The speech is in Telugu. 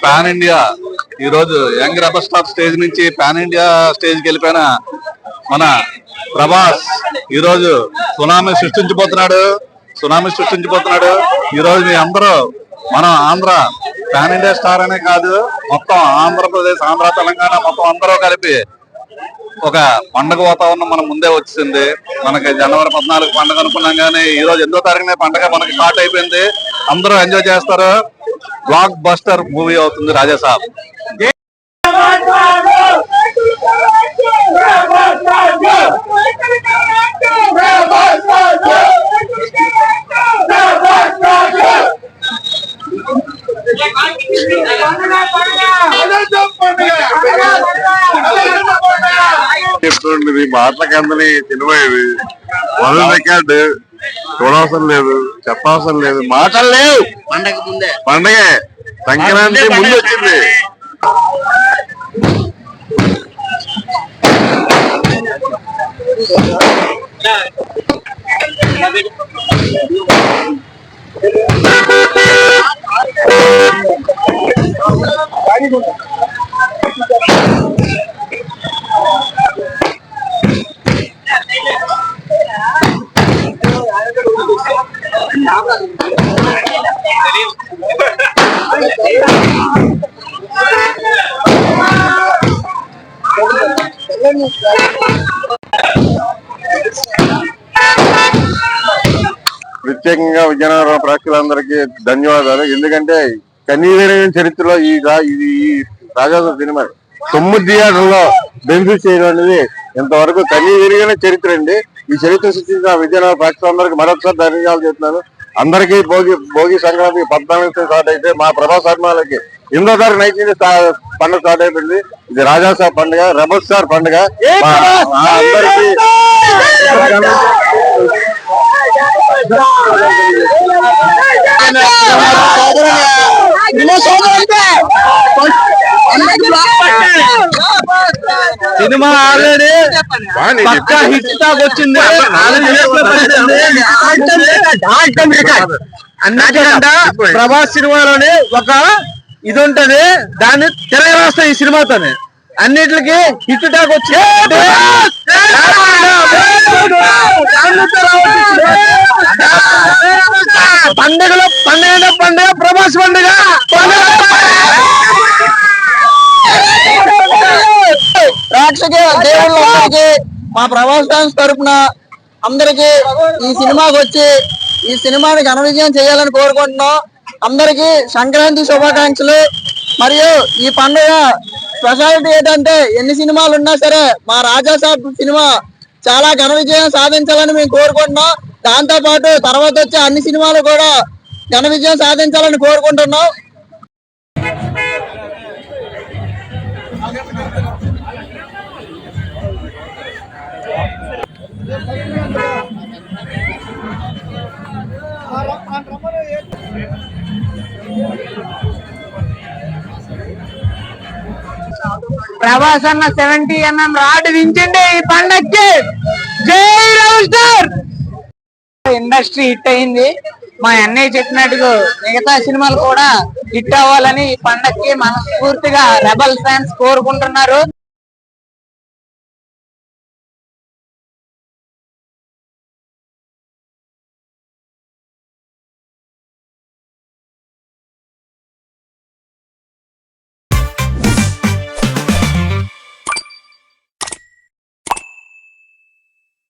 పాన్ ఇండియా ఈ రోజు యంగ్ రెబల్ స్టార్ స్టేజ్ నుంచి పాన్ ఇండియా స్టేజ్కి వెళ్ళిపోయిన మన ప్రభాస్ ఈ రోజు సునామీ సృష్టించబోతున్నాడు. ఈ రోజు మీ అందరూ మనం ఆంధ్ర పాన్ ఇండియా స్టార్ అనే కాదు, మొత్తం ఆంధ్రప్రదేశ్, ఆంధ్ర, తెలంగాణ మొత్తం అందరూ కలిపి ఒక పండుగ వాతావరణం మన ముందే వచ్చింది. మనకి జనవరి 14 పండుగ అనుకున్నాం, కానీ ఈ రోజు 8వ తారీఖునే పండుగ మనకి స్టార్ట్ అయిపోయింది. అందరూ ఎంజాయ్ చేస్తారు. బ్లాక్ బస్టర్ మూవీ అవుతుంది రాజాసాబ్. చెప్తుండేది మాటలకి అందరి సినిమా ఇది. వరల్డ్ రికార్డు చూడవసరం లేదు, చెప్పవసరం లేదు, మాటలు లేవు. పండగే సంక్రాంతి ముందు వచ్చింది. ప్రత్యేకంగా విజయనగరం ప్రేక్షకులందరికీ ధన్యవాదాలు. ఎందుకంటే కనీవిన చరిత్రలో ఈ రాజాసాబ్ సినిమా 9 థియేటర్లో బెనిఫిట్ చేయడం అనేది ఇంతవరకు కనీవిరిగిన చరిత్ర అండి. ఈ చరిత్ర సృష్టించిన విజయనగరం ప్రేక్షకులందరికీ మరొకసారి ధన్యవాదాలు చెప్తున్నాను. అందరికీ భోగి సంక్రాంతి 14 స్టార్ట్ అయితే మా ప్రభాస్ అభిమానులకి 8వ తారీఖు నైట్ నుంచి పండుగ స్టార్ట్ అయిపోయింది. ఇది రాజాసాబ్ పండుగ, రెబల్ స్టార్ పండుగ. అందరికీ సినిమా ఆల్రెడీ పక్కా హిట్ టాక్ వచ్చింది. అన్నిటికంటే ప్రభాస్ సినిమాలోని ఒక ఇది ఉంటది, దాన్ని తెరవేస్తా ఈ సినిమాతోనే అన్నిటికి హిట్ టాక్ వచ్చి పండుగలో పండుగ ప్రభాస్ పండుగ. ప్రేక్షక దేవుళ్ళందరికీ మా ప్రభాస్ డాన్స్ తరఫున అందరికి ఈ సినిమాకి వచ్చి ఈ సినిమాని ఘన విజయం చేయాలని కోరుకుంటున్నాం. అందరికి సంక్రాంతి శుభాకాంక్షలు. మరియు ఈ పండుగ స్పెషాలిటీ ఏంటంటే ఎన్ని సినిమాలు ఉన్నా సరే మా రాజాసాబ్ సినిమా చాలా ఘన విజయం సాధించాలని మేము కోరుకుంటున్నాం. దాంతో పాటు తర్వాత వచ్చే అన్ని సినిమాలు కూడా ఘన విజయం సాధించాలని కోరుకుంటున్నాం. ప్రభాస్ అన్న 70mm రాడ్ దించండి ఈ పండక్కి. జై రెబల్ స్టార్. ఇండస్ట్రీ హిట్ అయింది. మా అన్నయ్య చెప్పినట్టుగా మిగతా సినిమాలు కూడా హిట్ అవ్వాలని ఈ పండక్కి మనస్ఫూర్తిగా రెబల్ ఫ్యాన్స్ కోరుకుంటున్నారు.